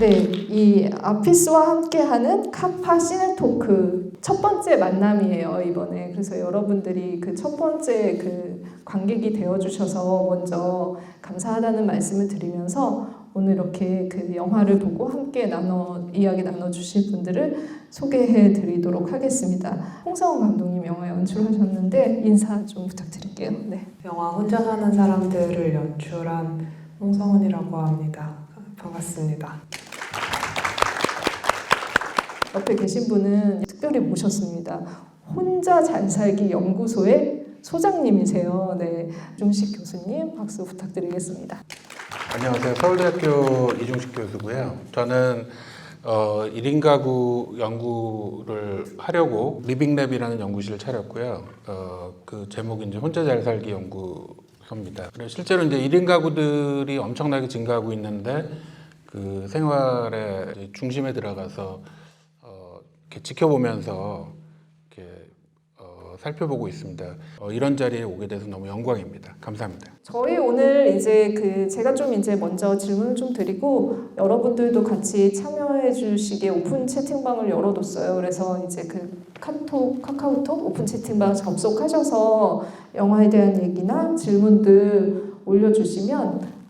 네, 이 아피스와 함께하는 카파 시네토크 첫 번째 만남이에요, 이번에. 그래서 여러분들이 그 첫 번째 그 관객이 되어주셔서 먼저 감사하다는 말씀을 드리면서 오늘 이렇게 그 영화를 보고 함께 이야기 나눠주실 분들을 소개해 드리도록 하겠습니다. 홍성원 감독님 영화 연출하셨는데 인사 좀 부탁드릴게요. 네. 영화 혼자 사는 사람들을 연출한 홍성은이라고 합니다. 반갑습니다. 옆에 계신 분은 특별히 모셨습니다. 혼자 잘 살기 연구소의 소장님이세요. 네, 이중식 교수님 박수 부탁드리겠습니다. 안녕하세요. 서울대학교 이중식 교수고요. 저는 1인 가구 연구를 하려고 리빙랩이라는 연구실을 차렸고요. 그 제목이 이제 혼자 잘 살기 연구소입니다. 그래서 실제로 이제 1인 가구들이 엄청나게 증가하고 있는데 그 생활의 중심에 들어가서 이렇게 지켜보면서 이렇게 살펴보고 있습니다. 이런 자리에 오게 돼서 너무 영광입니다. 감사합니다. 저희 오늘 이제 제가 좀 이제 먼저 질문을 좀 드리고 여러분들도 같이 참여해 주시게 오픈 채팅방을 열어뒀어요. 그래서 이제 그 카카오톡 오픈 채팅방 접속하셔서 영화에 대한 얘기나 질문들 올려주시면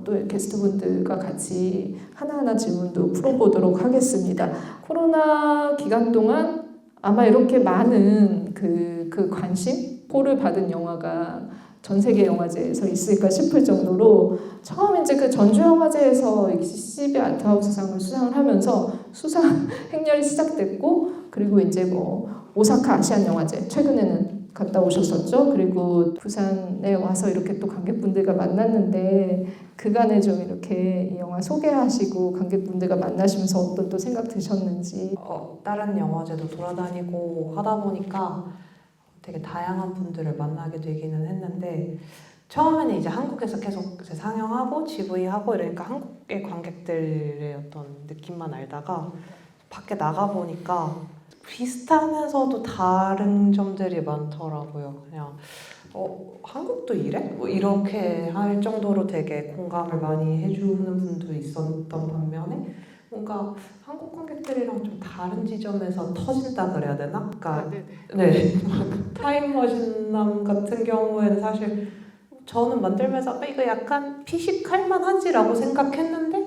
또 게스트분들과 같이 하나하나 질문도 풀어보도록 하겠습니다. 코로나 기간 동안 아마 이렇게 많은 그 관심, 포를 받은 영화가 전 세계 영화제에서 있을까 싶을 정도로 처음 이제 그 전주 영화제에서 CCB 아트하우스상을 수상을 하면서 수상 행렬이 시작됐고 그리고 이제 뭐 오사카 아시안 영화제 최근에는 갔다 오셨었죠. 그리고 부산에 와서 이렇게 또 관객분들과 만났는데 그간에 좀 이렇게 이 영화 소개하시고 관객분들과 만나시면서 어떤 또 생각 드셨는지. 다른 영화제도 돌아다니고 하다 보니까 되게 다양한 분들을 만나게 되기는 했는데 처음에는 이제 한국에서 계속 이제 상영하고 GV하고 이러니까 한국의 관객들의 어떤 느낌만 알다가 밖에 나가 보니까 비슷하면서도 다른 점들이 많더라고요. 그냥 한국도 이래? 뭐 이렇게 할 정도로 되게 공감을 많이 해주는 분도 있었던 반면에 뭔가 한국 관객들이랑 좀 다른 지점에서 터진다 그래야 되나? 그러니까 네, 타임머신남 같은 경우에는 사실 저는 만들면서 이거 약간 피식할 만하지라고 생각했는데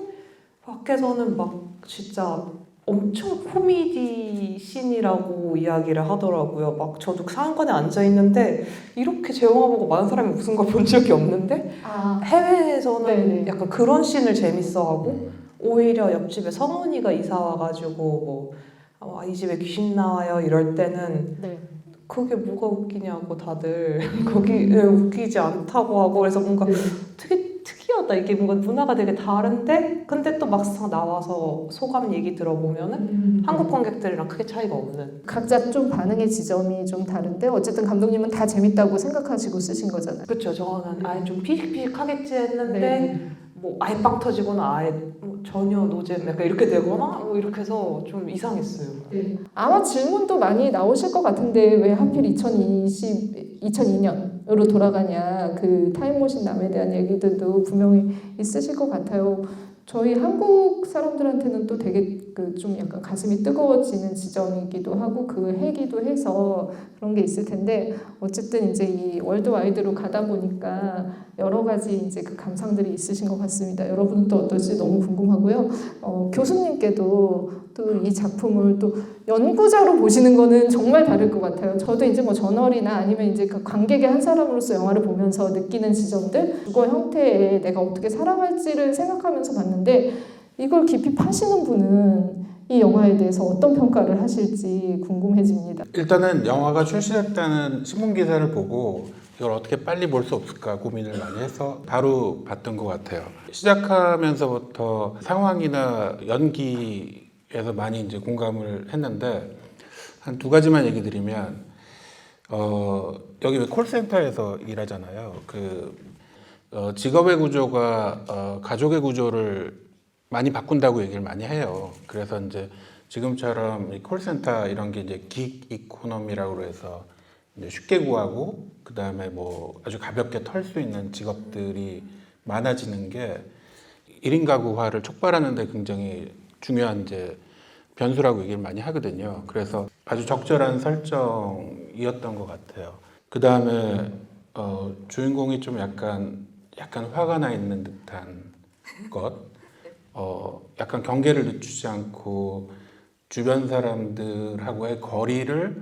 밖에서는 막 진짜 엄청 코미디 씬이라고 이야기를 하더라고요. 막 저도 상관에 앉아 있는데 이렇게 제 영화 보고 많은 사람이 웃은 걸 본 적이 없는데 해외에서는 네네. 약간 그런 씬을 재밌어하고 오히려 옆집에 성훈이가 이사 와가지고 뭐 이 집에 귀신 나와요 이럴 때는 네. 그게 뭐가 웃기냐고 다들 거기 웃기지 않다고 하고 그래서 뭔가 되게 특이하다. 이게 뭔가 문화가 되게 다른데 근데 또 막상 나와서 소감 얘기 들어보면은 한국 관객들이랑 크게 차이가 없는. 각자 좀 반응의 지점이 좀 다른데 어쨌든 감독님은 다 재밌다고 생각하시고 쓰신 거잖아요. 그렇죠. 저는 아예 좀 피식피식하겠지 했는데 네. 뭐 아예 빵 터지거나 아예 뭐 전혀 노잼 약간 이렇게 되거나 뭐 이렇게 해서 좀 이상했어요. 네. 아마 질문도 많이 나오실 것 같은데 왜 하필 2002년으로 돌아가냐 그 타임머신남에 대한 얘기들도 분명히 있으실 것 같아요. 저희 한국 사람들한테는 또 되게 그 좀 약간 가슴이 뜨거워지는 지점이기도 하고 그 해기도 해서 그런 게 있을 텐데 어쨌든 이제 이 월드와이드로 가다 보니까 여러 가지 이제 그 감상들이 있으신 것 같습니다. 여러분은 또 어떨지 너무 궁금하고요. 교수님께도 또 이 작품을 또 연구자로 보시는 거는 정말 다를 것 같아요. 저도 이제 뭐 저널이나 아니면 이제 그 관객의 한 사람으로서 영화를 보면서 느끼는 지점들, 주거 형태에 내가 어떻게 살아갈지를 생각하면서 봤는데 이걸 깊이 파시는 분은 이 영화에 대해서 어떤 평가를 하실지 궁금해집니다. 일단은 영화가 출시했다는 신문 기사를 보고 이걸 어떻게 빨리 볼 수 없을까 고민을 많이 해서 바로 봤던 것 같아요. 시작하면서부터 상황이나 연기에서 많이 이제 공감을 했는데 한 두 가지만 얘기 드리면 여기 왜 콜센터에서 일하잖아요. 직업의 구조가 가족의 구조를 많이 바꾼다고 얘기를 많이 해요. 그래서 이제 지금처럼 이 콜센터 이런 게 이제 긱 이코노미라고 해서 이제 쉽게 구하고 그 다음에 뭐 아주 가볍게 털 수 있는 직업들이 많아지는 게 1인 가구화를 촉발하는 데 굉장히 중요한 이제 변수라고 얘기를 많이 하거든요. 그래서 아주 적절한 설정이었던 것 같아요. 그 다음에 주인공이 좀 약간 화가 나 있는 듯한 것, 약간 경계를 늦추지 않고 주변 사람들하고의 거리를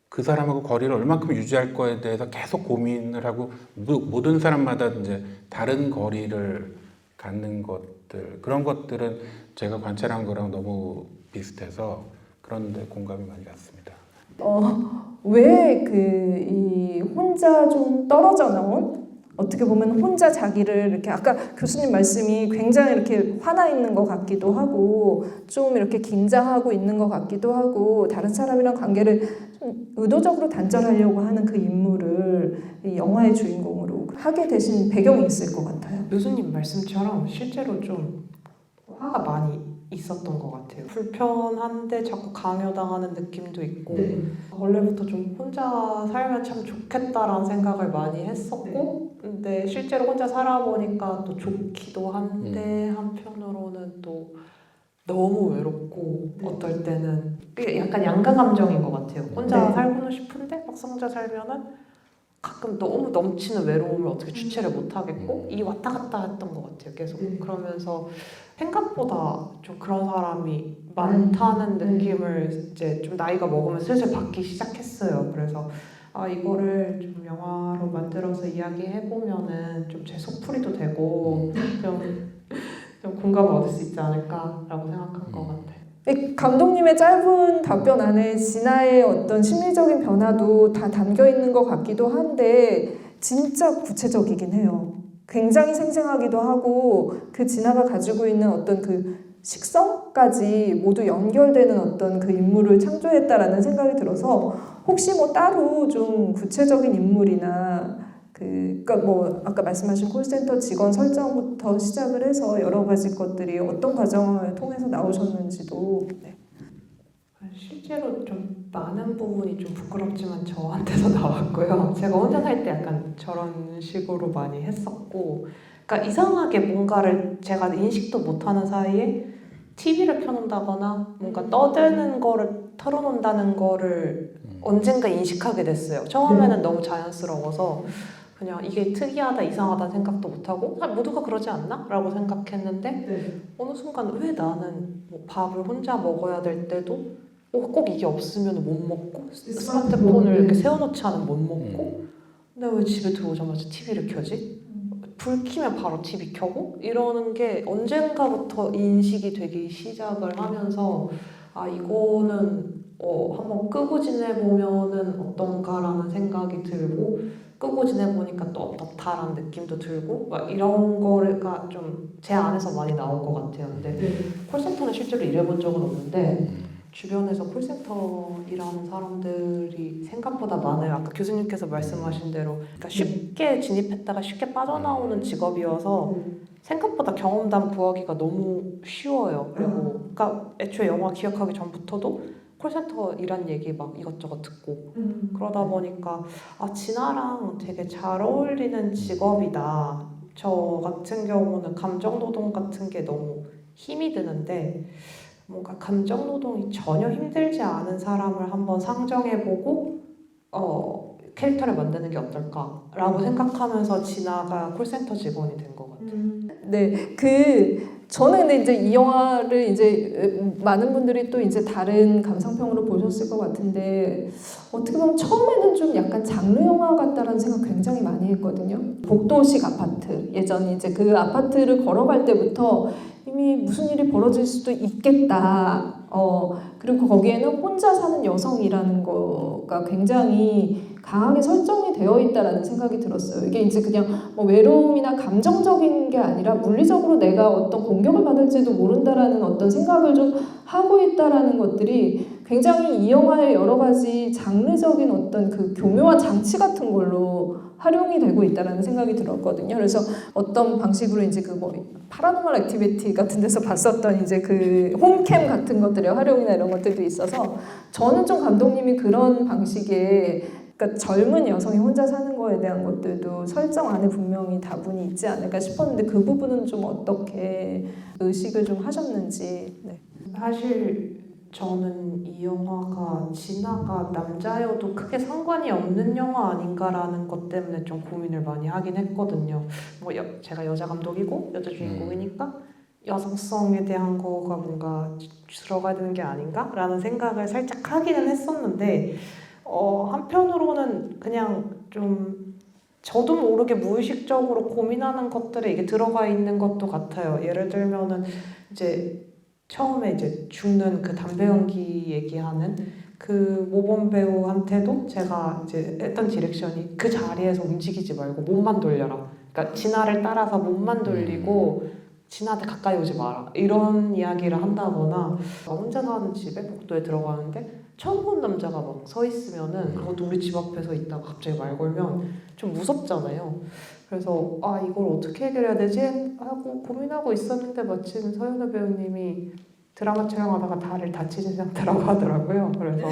그 사람하고 거리를 얼마큼 유지할 거에 대해서 계속 고민을 하고 모든 사람마다 이제 다른 거리를 갖는 것들 그런 것들은 제가 관찰한 거랑 너무 비슷해서 그런데 공감이 많이 갔습니다. 왜 이 혼자 좀 떨어져 나온 어떻게 보면 혼자 자기를 이렇게 아까 교수님 말씀이 굉장히 이렇게 화나 있는 것 같기도 하고 좀 이렇게 긴장하고 있는 것 같기도 하고 다른 사람이랑 관계를 좀 의도적으로 단절하려고 하는 그 인물을 이 영화의 주인공으로 하게 되신 배경이 있을 것 같아요. 교수님 말씀처럼 실제로 좀 화가 많이 있었던 것 같아요. 불편한데 자꾸 강요당하는 느낌도 있고 원래부터 좀 혼자 살면 참 좋겠다라는 생각을 많이 했었고 근데 실제로 혼자 살아보니까 또 좋기도 한데 한편으로는 또 너무 외롭고 어떨 때는 그게 약간 양가 감정인 것 같아요. 혼자 살고는 싶은데 막상 혼자 살면은 가끔 너무 넘치는 외로움을 어떻게 주체를 못하겠고 이 왔다 갔다 했던 것 같아요. 계속 그러면서 생각보다 좀 그런 사람이 많다는 느낌을 이제 좀 나이가 먹으면 슬슬 받기 시작했어요. 그래서 이거를 좀 영화로 만들어서 이야기해보면은 좀 제 속풀이도 되고 좀 공감을 얻을 수 있지 않을까라고 생각한 것 같아요. 이 감독님의 짧은 답변 안에 진아의 어떤 심리적인 변화도 다 담겨 있는 것 같기도 한데 진짜 구체적이긴 해요. 굉장히 생생하기도 하고 그 진아가 가지고 있는 어떤 그 식성까지 모두 연결되는 어떤 그 인물을 창조했다라는 생각이 들어서 혹시 뭐 따로 좀 구체적인 인물이나 그러니까 뭐 아까 말씀하신 콜센터 직원 설정부터 시작을 해서 여러 가지 것들이 어떤 과정을 통해서 나오셨는지도 실제로 좀 많은 부분이 좀 부끄럽지만 저한테서 나왔고요. 제가 혼자 살 때 약간 저런 식으로 많이 했었고 그러니까 이상하게 뭔가를 제가 인식도 못하는 사이에 TV를 켜놓는다거나 뭔가 떠드는 거를 털어놓는다는 거를 언젠가 인식하게 됐어요. 처음에는 너무 자연스러워서 그냥 이게 특이하다 이상하다는 생각도 못하고 모두가 그러지 않나? 라고 생각했는데 어느 순간 왜 나는 뭐 밥을 혼자 먹어야 될 때도 꼭 이게 없으면 못 먹고 스마트폰을 이렇게 세워놓지 않으면 못 먹고 근데 왜 집에 들어오자마자 TV를 켜지? 불 켜면 바로 TV 켜고 이러는 게 언젠가부터 인식이 되기 시작을 하면서 이거는 한번 끄고 지내보면은 어떤가라는 생각이 들고 끄고 지내보니까 또 어떻다라는 느낌도 들고 막 이런 거가 좀 제 안에서 많이 나온 것 같아요. 근데 콜센터는 실제로 일해본 적은 없는데 주변에서 콜센터 일하는 사람들이 생각보다 많아요. 아까 교수님께서 말씀하신 대로 그러니까 쉽게 진입했다가 쉽게 빠져나오는 직업이어서 생각보다 경험담 구하기가 너무 쉬워요. 그리고 그러니까 애초에 영화 기억하기 전부터도 콜센터 일한 얘기 막 이것저것 듣고 그러다 보니까 진아랑 되게 잘 어울리는 직업이다. 저 같은 경우는 감정노동 같은 게 너무 힘이 드는데 뭔가 감정노동이 전혀 힘들지 않은 사람을 한번 상정해보고 캐릭터를 만드는 게 어떨까라고 생각하면서 진아가 콜센터 직원이 된 것 같아요. 네, 저는 근데 이제 이 영화를 이제 많은 분들이 또 이제 다른 감상평으로 보셨을 것 같은데 어떻게 보면 처음에는 좀 약간 장르 영화 같다라는 생각 굉장히 많이 했거든요. 복도식 아파트 예전 이제 그 아파트를 걸어갈 때부터 이미 무슨 일이 벌어질 수도 있겠다. 그리고 거기에는 혼자 사는 여성이라는 거가 굉장히 강하게 설정이 되어 있다라는 생각이 들었어요. 이게 이제 그냥 뭐 외로움이나 감정적인 게 아니라 물리적으로 내가 어떤 공격을 받을지도 모른다라는 어떤 생각을 좀 하고 있다라는 것들이 굉장히 이 영화의 여러 가지 장르적인 어떤 그 교묘한 장치 같은 걸로 활용이 되고 있다라는 생각이 들었거든요. 그래서 어떤 방식으로 이제 그 뭐 파라노멀 액티비티 같은 데서 봤었던 이제 그 홈캠 같은 것들의 활용이나 이런 것들도 있어서 저는 좀 감독님이 그런 방식의 그러니까 젊은 여성이 혼자 사는 거에 대한 것들도 설정 안에 분명히 다분히 있지 않을까 싶었는데 그 부분은 좀 어떻게 의식을 좀 하셨는지. 네. 사실 저는 이 영화가 진아가 남자여도 크게 상관이 없는 영화 아닌가라는 것 때문에 좀 고민을 많이 하긴 했거든요. 뭐 제가 여자 감독이고 여자 주인공이니까 여성성에 대한 거가 뭔가 들어가야 되는 게 아닌가라는 생각을 살짝 하기는 했었는데 한편으로는 그냥 좀 저도 모르게 무의식적으로 고민하는 것들에 이게 들어가 있는 것도 같아요. 예를 들면은 이제 처음에 이제 죽는 그 담배 연기 얘기하는 그 모범 배우한테도 제가 이제 했던 디렉션이 그 자리에서 움직이지 말고 몸만 돌려라. 그러니까 진아를 따라서 몸만 돌리고 진아한테 가까이 오지 마라. 이런 이야기를 한다거나 혼자 사는 집에 복도에 들어가는데 처음 본 남자가 막 서 있으면은 그것도 우리 집 앞에 서 있다가 갑자기 말 걸면 좀 무섭잖아요. 그래서 이걸 어떻게 해결해야 되지? 하고 고민하고 있었는데 마침 서연아 배우님이 드라마 촬영하다가 다리를 다치신 상태라고 하더라고요. 그래서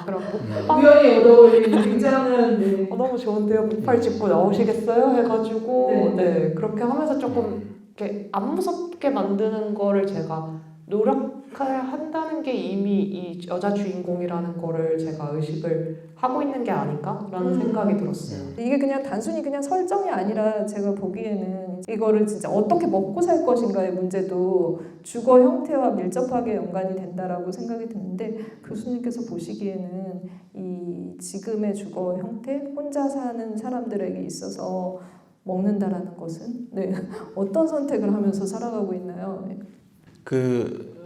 그럼 목발 우연히 얻어올린 굉장한 너무 좋은데요. 목발 짚고 나오시겠어요? 해가지고 네 그렇게 하면서 조금 이렇게 안 무섭게 만드는 거를 제가 노력을 한다는 게 이미 이 여자 주인공이라는 거를 제가 의식을 하고 있는 게 아닌가라는 생각이 들었어요. 이게 그냥 단순히 그냥 설정이 아니라 제가 보기에는 이거를 진짜 어떻게 먹고 살 것인가의 문제도 주거 형태와 밀접하게 연관이 된다라고 생각이 드는데 교수님께서 보시기에는 이 지금의 주거 형태, 혼자 사는 사람들에게 있어서 먹는다라는 것은 어떤 선택을 하면서 살아가고 있나요?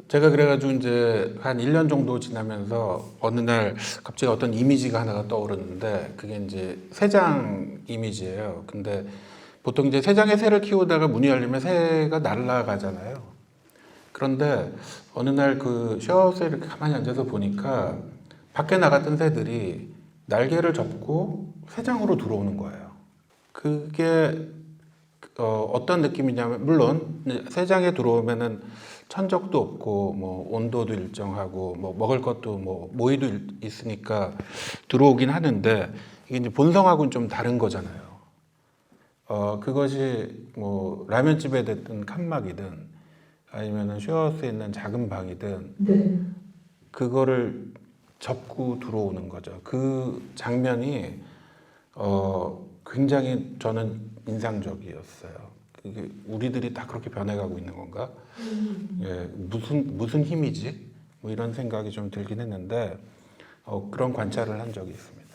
제가 그래가지고 이제 한 1년 정도 지나면서 어느 날 갑자기 어떤 이미지가 하나가 떠오르는데 그게 이제 새장 이미지예요. 근데 보통 이제 새장에 새를 키우다가 문이 열리면 새가 날아가잖아요. 그런데 어느 날 그 쉐어하우스에 이렇게 가만히 앉아서 보니까 밖에 나갔던 새들이 날개를 접고 새장으로 들어오는 거예요. 그게 어떤 느낌이냐면 물론 새장에 들어오면은 천적도 없고 뭐 온도도 일정하고 뭐 먹을 것도 뭐 모이도 있으니까 들어오긴 하는데 이게 이제 본성하고는 좀 다른 거잖아요. 그것이 뭐 라면집에 됐든 칸막이든 아니면은 쉐어하우스에 있는 작은 방이든 그거를 접고 들어오는 거죠. 그 장면이 굉장히 저는 인상적이었어요. 그게 우리들이 다 그렇게 변해가고 있는 건가? 예, 무슨 힘이지? 뭐 이런 생각이 좀 들긴 했는데 그런 관찰을 한 적이 있습니다.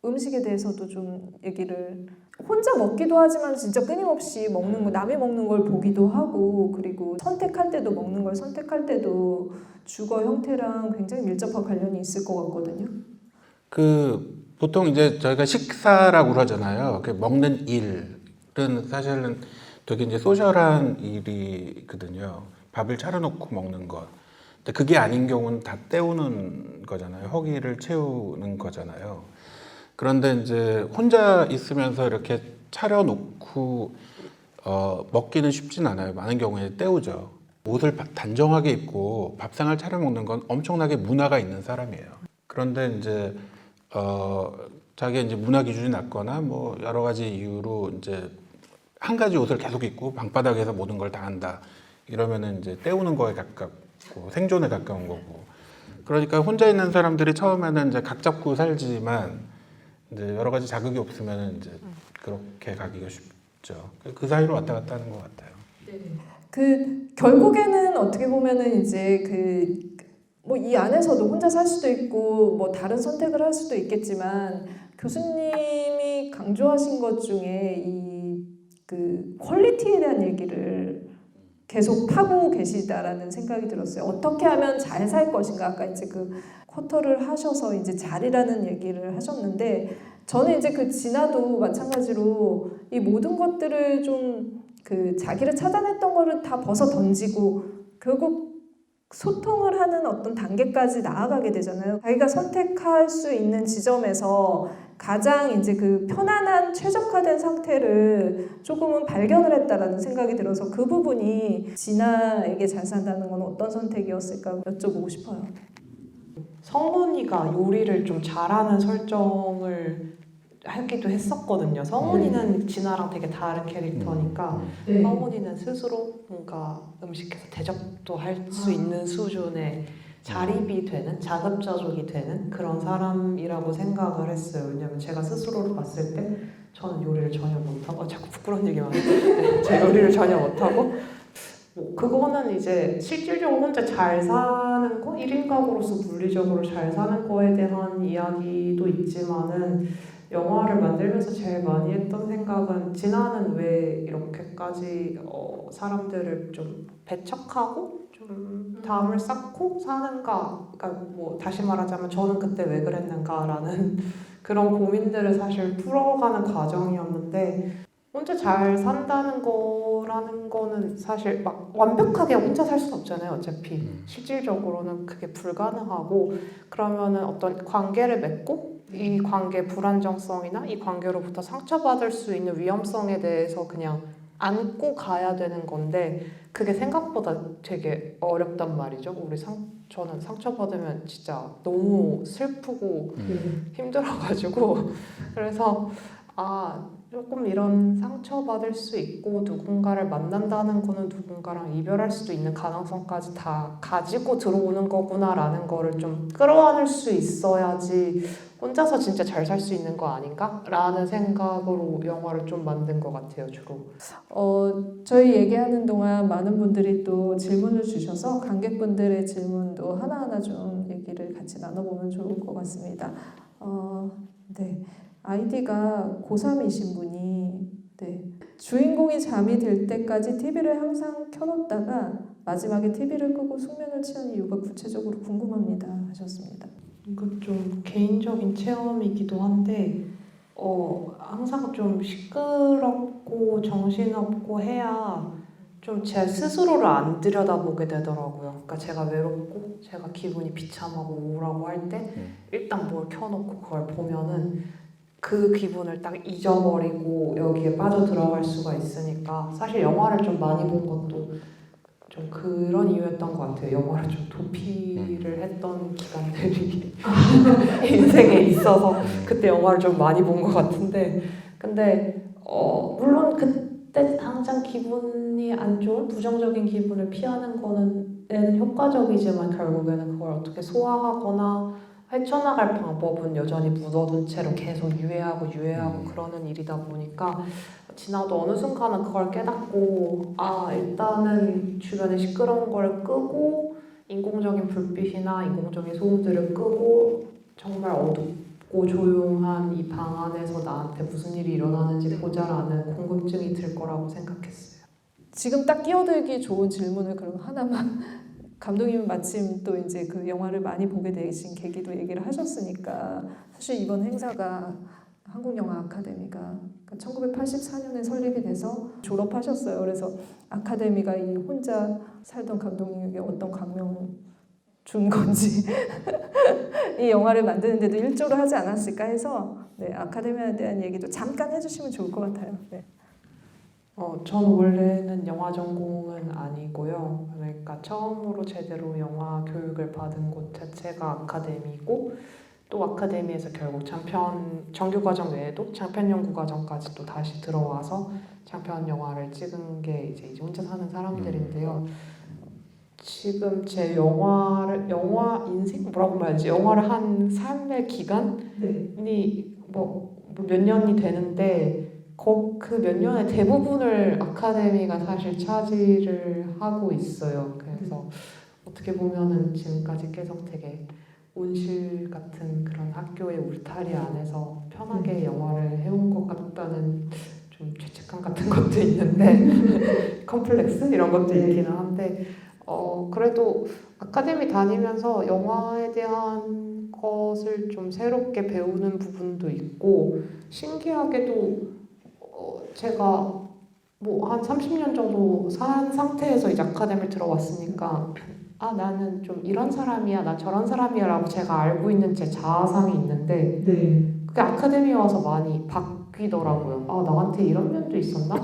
음식에 대해서도 좀 얘기를 혼자 먹기도 하지만 진짜 끊임없이 먹는 거 남이 먹는 걸 보기도 하고 그리고 선택할 때도 먹는 걸 선택할 때도 주거 형태랑 굉장히 밀접한 관련이 있을 것 같거든요. 보통 이제 저희가 식사라고 그러잖아요. 먹는 일은 사실은 되게 이제 소셜한 일이거든요. 밥을 차려놓고 먹는 것. 근데 그게 아닌 경우는 다 때우는 거잖아요. 허기를 채우는 거잖아요. 그런데 이제 혼자 있으면서 이렇게 차려놓고 먹기는 쉽진 않아요. 많은 경우에 때우죠. 옷을 단정하게 입고 밥상을 차려 먹는 건 엄청나게 문화가 있는 사람이에요. 그런데 이제 자기가 이제 문화 기준이 낮거나 뭐 여러 가지 이유로 이제 한 가지 옷을 계속 입고 방바닥에서 모든 걸 다 한다. 이러면은 이제 때우는 거에 가깝고 생존에 가까운 거고. 그러니까 혼자 있는 사람들이 처음에는 이제 각 잡고 살지만 이제 여러 가지 자극이 없으면 이제 그렇게 가기가 쉽죠. 그 사이로 왔다 갔다 하는 것 같아요. 결국에는 어떻게 보면은 이제 뭐 이 안에서도 혼자 살 수도 있고 뭐 다른 선택을 할 수도 있겠지만 교수님이 강조하신 것 중에 퀄리티에 대한 얘기를 계속 하고 계시다라는 생각이 들었어요. 어떻게 하면 잘 살 것인가? 아까 이제 쿼터를 하셔서 이제 잘이라는 얘기를 하셨는데 저는 이제 진아도 마찬가지로 이 모든 것들을 좀 자기를 찾아냈던 거를 다 벗어 던지고 결국 소통을 하는 어떤 단계까지 나아가게 되잖아요. 자기가 선택할 수 있는 지점에서 가장 이제 편안한 최적화된 상태를 조금은 발견을 했다라는 생각이 들어서 그 부분이 진아에게 잘 산다는 건 어떤 선택이었을까 여쭤보고 싶어요. 성훈이가 요리를 좀 잘하는 설정을 하기도 했었거든요. 성훈이는 진아랑 되게 다른 캐릭터니까 성훈이는 스스로 뭔가 음식해서 대접도 할 수 있는 수준의 자립이 되는, 자급자족이 되는 그런 사람이라고 생각을 했어요. 왜냐면 제가 스스로를 봤을 때 저는 요리를 전혀 못하고 자꾸 부끄러운 얘기만 하는데 제가 요리를 전혀 못하고 뭐 그거는 이제 실질적으로 혼자 잘 사는 거, 1인 가구로서 물리적으로 잘 사는 거에 대한 이야기도 있지만은 영화를 만들면서 제일 많이 했던 생각은 진아는 왜 이렇게까지 사람들을 좀 배척하고 좀 담을 쌓고 사는가, 그러니까 뭐 다시 말하자면 저는 그때 왜 그랬는가라는 그런 고민들을 사실 풀어가는 과정이었는데 혼자 잘 산다는 거라는 거는 사실 막 완벽하게 혼자 살 수는 없잖아요. 어차피 실질적으로는 그게 불가능하고 그러면은 어떤 관계를 맺고 이 관계 불안정성이나 이 관계로부터 상처받을 수 있는 위험성에 대해서 그냥 안고 가야 되는 건데 그게 생각보다 되게 어렵단 말이죠. 저는 상처받으면 진짜 너무 슬프고 힘들어가지고 그래서 조금 이런 상처받을 수 있고 누군가를 만난다는 거는 누군가랑 이별할 수도 있는 가능성까지 다 가지고 들어오는 거구나라는 거를 좀 끌어안을 수 있어야지 혼자서 진짜 잘 살 수 있는 거 아닌가? 라는 생각으로 영화를 좀 만든 것 같아요, 주로. 저희 얘기하는 동안 많은 분들이 또 질문을 주셔서 관객분들의 질문도 하나하나 좀 얘기를 같이 나눠보면 좋을 것 같습니다. 네. 아이디가 고3이신 분이 주인공이 잠이 들 때까지 TV를 항상 켜놓다가 마지막에 TV를 끄고 숙면을 취한 이유가 구체적으로 궁금합니다 하셨습니다. 이거 좀 개인적인 체험이기도 한데 항상 좀 시끄럽고 정신없고 해야 좀 제 스스로를 안 들여다보게 되더라고요. 그러니까 제가 외롭고 제가 기분이 비참하고 우울하고 할 때 일단 뭘 켜놓고 그걸 보면은 그 기분을 딱 잊어버리고 여기에 빠져 들어갈 수가 있으니까 사실 영화를 좀 많이 본 것도 좀 그런 이유였던 것 같아요. 영화를 좀 도피를 했던 기간들이 인생에 있어서 그때 영화를 좀 많이 본 것 같은데 근데 물론 그때 당장 기분이 안 좋은 부정적인 기분을 피하는 거는 효과적이지만 결국에는 그걸 어떻게 소화하거나 헤쳐나갈 방법은 여전히 묻어둔 채로 계속 유예하고 그러는 일이다 보니까 지나도 어느 순간은 그걸 깨닫고 일단은 주변에 시끄러운 걸 끄고 인공적인 불빛이나 인공적인 소음들을 끄고 정말 어둡고 조용한 이 방 안에서 나한테 무슨 일이 일어나는지 보자라는 궁금증이 들 거라고 생각했어요. 지금 딱 끼어들기 좋은 질문을 그럼 하나만 감독님은 마침 또 이제 그 영화를 많이 보게 되신 계기도 얘기를 하셨으니까 사실 이번 행사가 한국영화 아카데미가 1984년에 설립이 돼서 졸업하셨어요. 그래서 아카데미가 이 혼자 살던 감독님에게 어떤 감명을 준 건지 이 영화를 만드는데도 일조를 하지 않았을까 해서 아카데미에 대한 얘기도 잠깐 해주시면 좋을 것 같아요. 네. 저는 원래는 영화 전공은 아니고요. 그러니까 처음으로 제대로 영화 교육을 받은 곳 자체가 아카데미고 또 아카데미에서 결국 장편 정규 과정 외에도 장편 연구 과정까지 또 다시 들어와서 장편 영화를 찍은 게 이제 혼자 사는 사람들인데요. 지금 제 영화 인생 뭐라고 말하지? 영화를 한 삶의 기간이 뭐 몇 년이 되는데 그 몇 년의 대부분을 아카데미가 사실 차지를 하고 있어요. 그래서 어떻게 보면은 지금까지 계속 되게 온실 같은 그런 학교의 울타리 안에서 편하게 영화를 해온 것 같다는 좀 죄책감 같은 것도 있는데 컴플렉스 이런 것도 있기는 한데 그래도 아카데미 다니면서 영화에 대한 것을 좀 새롭게 배우는 부분도 있고 신기하게도 제가 뭐 한 30년 정도 산 상태에서 이제 아카데미를 들어왔으니까 나는 좀 이런 사람이야, 나 저런 사람이야 라고 제가 알고 있는 제 자아상이 있는데 그게 아카데미에 와서 많이 바뀌더라고요. 나한테 이런 면도 있었나?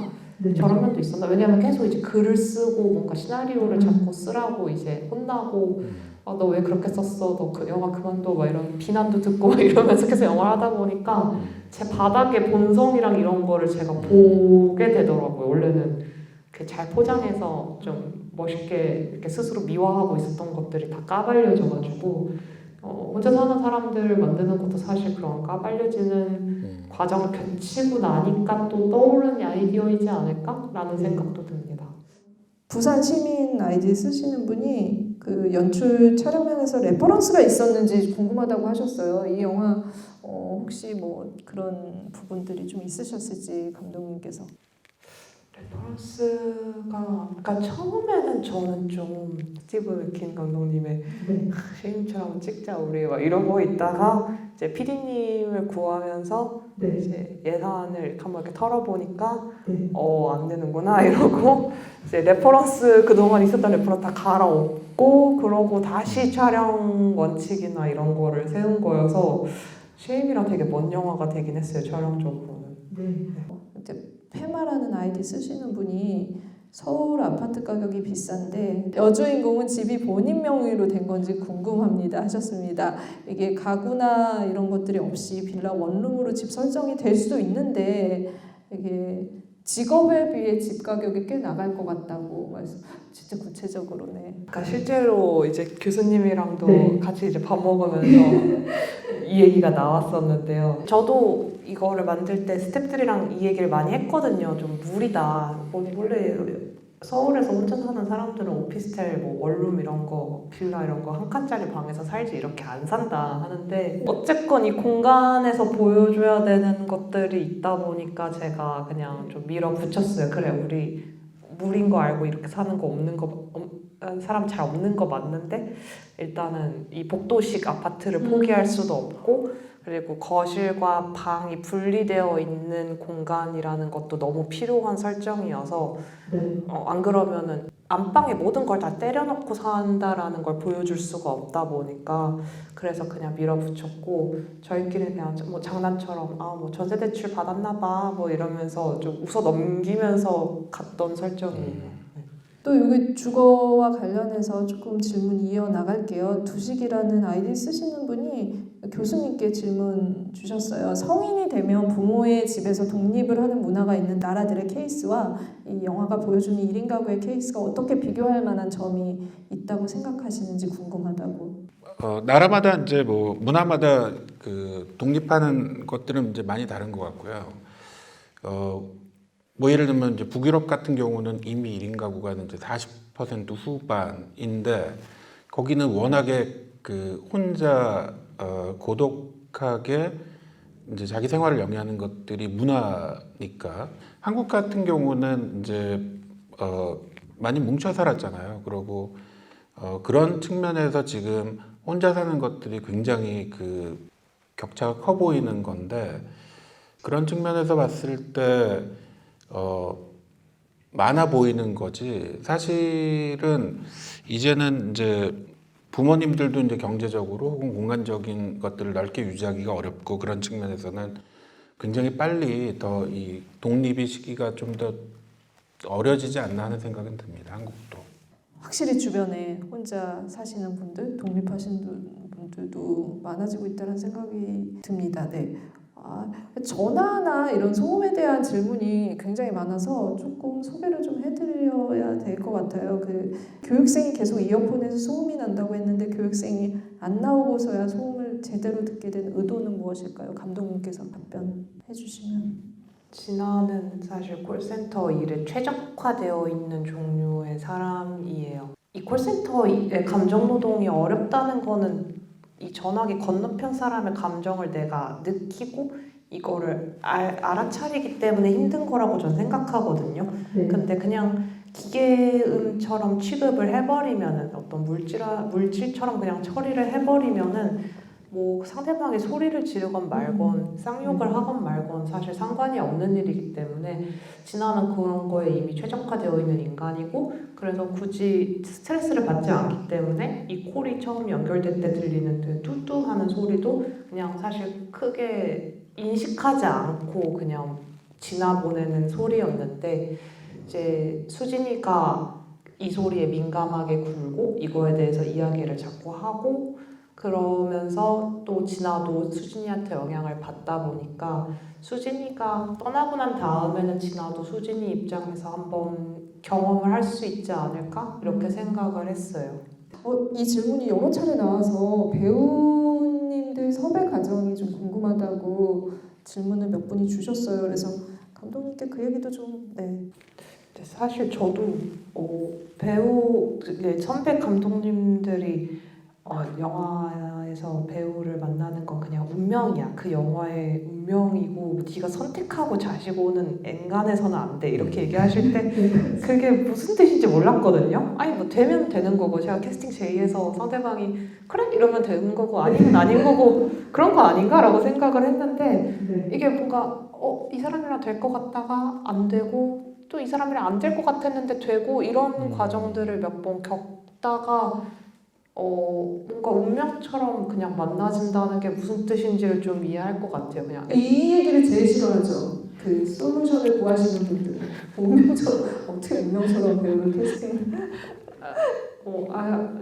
저런 면도 있었나? 왜냐면 계속 이제 글을 쓰고 뭔가 시나리오를 자꾸 쓰라고 이제 혼나고 너 왜 그렇게 썼어? 너 그 영화 그만둬 막 이런 비난도 듣고 막 이러면서 계속 영화를 하다 보니까 제 바닥의 본성이랑 이런 거를 제가 보게 되더라고요. 원래는 그 잘 포장해서 좀 멋있게 이렇게 스스로 미화하고 있었던 것들이 다 까발려져가지고 혼자 사는 사람들을 만드는 것도 사실 그런 까발려지는 과정을 거치고 나니까 또 떠오르는 아이디어이지 않을까라는 생각도 듭니다. 부산 시민 아이디 쓰시는 분이 그 연출 촬영장에서 레퍼런스가 있었는지 궁금하다고 하셨어요. 이 영화 혹시 뭐 그런 부분들이 좀 있으셨을지 감독님께서. 레퍼런스가 그러니까 처음에는 저는 좀 스티브 맥킨 감독님의 시인처럼 찍자 우리 막 이러고 있다가 이제 PD님을 구하면서 이제 예산을 이렇게 한번 이렇게 털어보니까 안 되는구나 이러고 이제 레퍼런스 그동안 있었던 레퍼런스 다 갈아엎고 그러고 다시 촬영 원칙이나 이런 거를 세운 거여서 쉐임이랑 되게 먼 영화가 되긴 했어요 촬영적으로는. 페마라는 아이디 쓰시는 분이 서울 아파트 가격이 비싼데 여주인공은 집이 본인 명의로 된 건지 궁금합니다 하셨습니다. 이게 가구나 이런 것들이 없이 빌라 원룸으로 집 설정이 될 수도 있는데 이게 직업에 비해 집 가격이 꽤 나갈 것 같다고 말씀. 진짜 구체적으로네. 그러니까 실제로 이제 교수님이랑도 같이 이제 밥 먹으면서 이 얘기가 나왔었는데요. 저도 이거를 만들 때 스태프들이랑 이 얘기를 많이 했거든요. 좀 무리다. 원래 서울에서 혼자 사는 사람들은 오피스텔, 뭐 원룸 이런 거, 빌라 이런 거 한 칸짜리 방에서 살지 이렇게 안 산다 하는데 어쨌건 이 공간에서 보여줘야 되는 것들이 있다 보니까 제가 그냥 좀 밀어붙였어요. 그래, 우리 물인 거 알고 이렇게 사는 거 없는 거 사람 잘 없는 거 맞는데 일단은 이 복도식 아파트를 포기할 수도 없고 그리고 거실과 방이 분리되어 있는 공간이라는 것도 너무 필요한 설정이어서 안 그러면은 안방에 모든 걸 다 때려놓고 산다라는 걸 보여줄 수가 없다 보니까 그래서 그냥 밀어붙였고 저희끼리 그냥 뭐 장난처럼 뭐 전세 대출 받았나 봐뭐 이러면서 좀 웃어 넘기면서 갔던 설정이에요. 또 여기 주거와 관련해서 조금 질문 이어나갈게요. 두식이라는 아이디 쓰시는 분이 교수님께 질문 주셨어요. 성인이 되면 부모의 집에서 독립을 하는 문화가 있는 나라들의 케이스와 이 영화가 보여주는 1인 가구의 케이스가 어떻게 비교할 만한 점이 있다고 생각하시는지 궁금하다고. 나라마다 이제 뭐 문화마다 그 독립하는 것들은 이제 많이 다른 것 같고요. 뭐 예를 들면 이제 북유럽 같은 경우는 이미 1인 가구가 이제 40% 후반인데 거기는 워낙에 그 혼자 고독하게 이제 자기 생활을 영위하는 것들이 문화니까 한국 같은 경우는 이제 많이 뭉쳐 살았잖아요. 그리고 그런 측면에서 지금 혼자 사는 것들이 굉장히 그 격차가 커 보이는 건데 그런 측면에서 봤을 때 많아 보이는 거지. 사실은 이제는 이제 부모님들도 이제 경제적으로 혹은 공간적인 것들을 넓게 유지하기가 어렵고 그런 측면에서는 굉장히 빨리 더 이 독립의 시기가 좀 더 어려지지 않나 하는 생각은 듭니다. 한국도. 확실히 주변에 혼자 사시는 분들, 독립하신 분들도 많아지고 있다는 생각이 듭니다. 네. 전화나 이런 소음에 대한 질문이 굉장히 많아서 조금 소개를 좀 해드려야 될 것 같아요. 그 교육생이 계속 이어폰에서 소음이 난다고 했는데 교육생이 안 나오고서야 소음을 제대로 듣게 된 의도는 무엇일까요? 감독님께서 답변해 주시면. 진아는 사실 콜센터 일에 최적화되어 있는 종류의 사람이에요. 이 콜센터의 감정노동이 어렵다는 거는 이 전화기 건너편 사람의 감정을 내가 느끼고 이거를 알아차리기 때문에 힘든 거라고 저는 생각하거든요. 근데 그냥 기계음처럼 취급을 해버리면은 어떤 물질처럼 그냥 처리를 해버리면은 뭐 상대방이 소리를 지르건 말건 쌍욕을 하건 말건 사실 상관이 없는 일이기 때문에 진아는 그런 거에 이미 최적화되어 있는 인간이고 그래서 굳이 스트레스를 받지 않기 때문에 이 콜이 처음 연결될 때 들리는 그 뚜뚜 하는 소리도 그냥 사실 크게 인식하지 않고 그냥 지나보내는 소리였는데 이제 수진이가 이 소리에 민감하게 굴고 이거에 대해서 이야기를 자꾸 하고 그러면서 또 진아도 수진이한테 영향을 받다 보니까 수진이가 떠나고 난 다음에는 진아도 수진이 입장에서 한번 경험을 할 수 있지 않을까? 이렇게 생각을 했어요. 이 질문이 여러 차례 나와서 배우님들 섭외 과정이 좀 궁금하다고 질문을 몇 분이 주셨어요. 그래서 감독님께 그 얘기도 좀 사실 저도 배우 선배 감독님들이 영화에서 배우를 만나는 건 그냥 운명이야. 그 영화의 운명이고 네가 선택하고 자시고 오는 엔간해서는 안 돼. 이렇게 얘기하실 때 그게 무슨 뜻인지 몰랐거든요. 아니 뭐 되면 되는 거고 제가 캐스팅 제의해서 상대방이 그래? 이러면 되는 거고 아니면 아닌 거고 그런 거 아닌가라고 생각을 했는데 이게 뭔가 이 사람이랑 될 것 같다가 안 되고 또 이 사람이랑 안 될 것 같았는데 되고 이런 과정들을 몇 번 겪다가 뭔가 운명처럼 그냥 만나진다는 게 무슨 뜻인지를 좀 이해할 것 같아요. 그냥 이 얘기를 제일 싫어하죠. 그 솔루션을 구하시는 분들. 운명처럼 어떻게 운명처럼 배우를 캐스팅?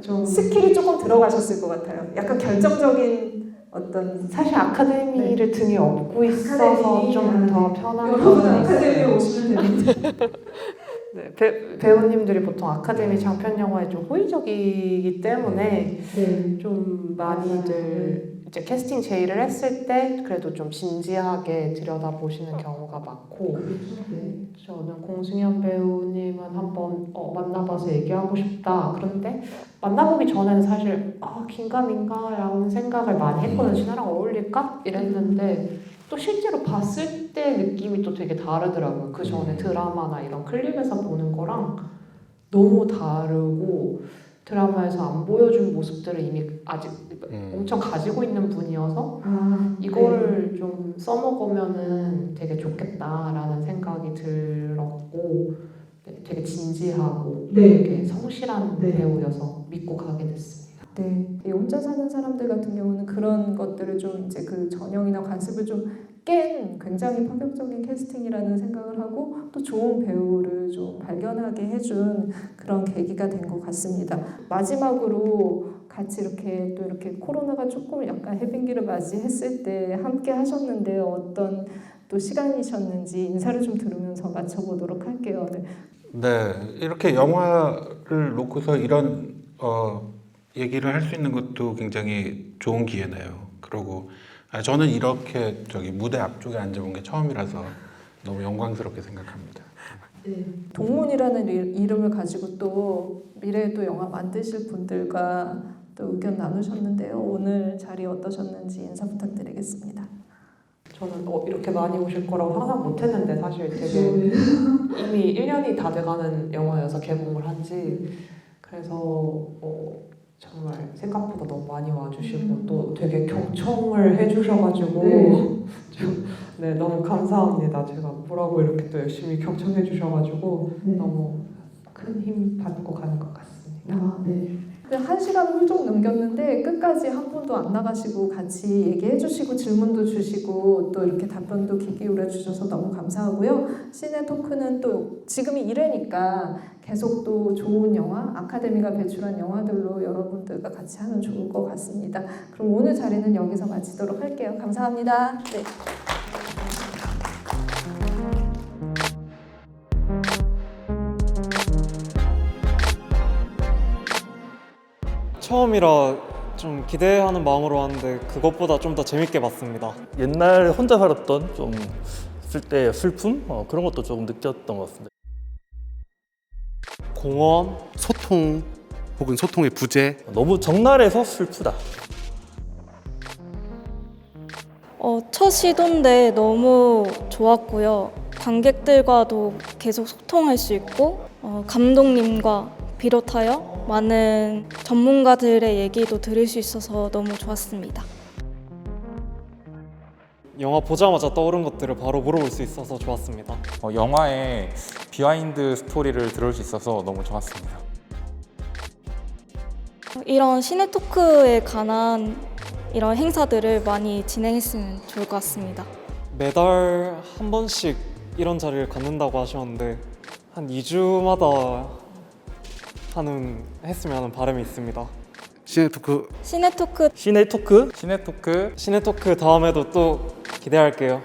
좀 스킬이 조금 들어가셨을 것 같아요. 약간 결정적인 어떤 사실 아카데미를 등에 업고 있어서 아카데미. 좀 더 편한 여러분 부분이 아카데미에 있어요. 오시면 됩니다. 네, 배우님들이 보통 아카데미 장편 영화에 좀 호의적이기 때문에 좀 많이들 이제 캐스팅 제의를 했을 때 그래도 좀 진지하게 들여다보시는 경우가 많고 저는 공승현 배우님은 한번 만나봐서 얘기하고 싶다. 그런데 만나보기 전에는 사실 긴가민가라는 생각을 많이 했거든요. 진아랑 어울릴까? 이랬는데 또 실제로 봤을 때 느낌이 또 되게 다르더라고요. 그 전에 드라마나 이런 클립에서 보는 거랑 너무 다르고 드라마에서 안 보여준 모습들을 이미 아직 엄청 가지고 있는 분이어서 이거를 좀 써먹으면은 되게 좋겠다라는 생각이 들었고 되게 진지하고 되게 성실한 배우여서 믿고 가게 됐습니다. 이 혼자 사는 사람들 같은 경우는 그런 것들을 좀 이제 그 전형이나 관습을 좀 깬 굉장히 파격적인 캐스팅이라는 생각을 하고 또 좋은 배우를 좀 발견하게 해준 그런 계기가 된 것 같습니다. 마지막으로 같이 이렇게 또 이렇게 코로나가 조금 약간 해빙기를 맞이했을 때 함께 하셨는데 어떤 또 시간이셨는지 인사를 좀 들으면서 마쳐보도록 할게요. 네, 이렇게 영화를 놓고서 이런 얘기를 할 수 있는 것도 굉장히 좋은 기회네요. 그리고 저는 이렇게 무대 앞쪽에 앉아본 게 처음이라서 너무 영광스럽게 생각합니다. 동문이라는 이름을 가지고 또 미래에 또 영화 만드실 분들과 또 의견 나누셨는데요. 오늘 자리 어떠셨는지 인사 부탁드리겠습니다. 저는 이렇게 많이 오실 거라고 상상 못했는데 사실 되게 이미 1년이 다 돼가는 영화여서 개봉을 한지 그래서 정말 생각보다 너무 많이 와주시고 또 되게 경청을 해주셔가지고 네 너무 감사합니다. 제가 뭐라고 이렇게 또 열심히 경청해 주셔가지고 너무 큰 힘 받고 가는 것 같습니다. 그냥 1시간을 훌쩍 넘겼는데 끝까지 한 분도 안 나가시고 같이 얘기해 주시고 질문도 주시고 또 이렇게 답변도 귀 기울여 주셔서 너무 감사하고요. 시네 토크는 또 지금이 이래니까 계속 또 좋은 영화, 아카데미가 배출한 영화들로 여러분들과 같이 하면 좋을 것 같습니다. 그럼 오늘 자리는 여기서 마치도록 할게요. 감사합니다. 네. 처음이라 좀 기대하는 마음으로 왔는데 그것보다 좀 더 재밌게 봤습니다. 옛날 혼자 살았던 좀 쓸 슬픔? 그런 것도 조금 느꼈던 것 같습니다. 공원, 소통 혹은 소통의 부재. 너무 적나라해서 슬프다. 첫 시도인데 너무 좋았고요. 관객들과도 계속 소통할 수 있고 감독님과 비롯하여 많은 전문가들의 얘기도 들을 수 있어서 너무 좋았습니다. 영화 보자마자 떠오른 것들을 바로 물어볼 수 있어서 좋았습니다. 영화의 비하인드 스토리를 들을 수 있어서 너무 좋았습니다. 이런 시네토크에 관한 이런 행사들을 많이 진행했으면 좋을 것 같습니다. 매달 한 번씩 이런 자리를 갖는다고 하셨는데 한 2주마다 했으면 하는 바람이 있습니다. 시네토크 시네토크 시네토크 시네토크 시네토크 다음에도 또 기대할게요.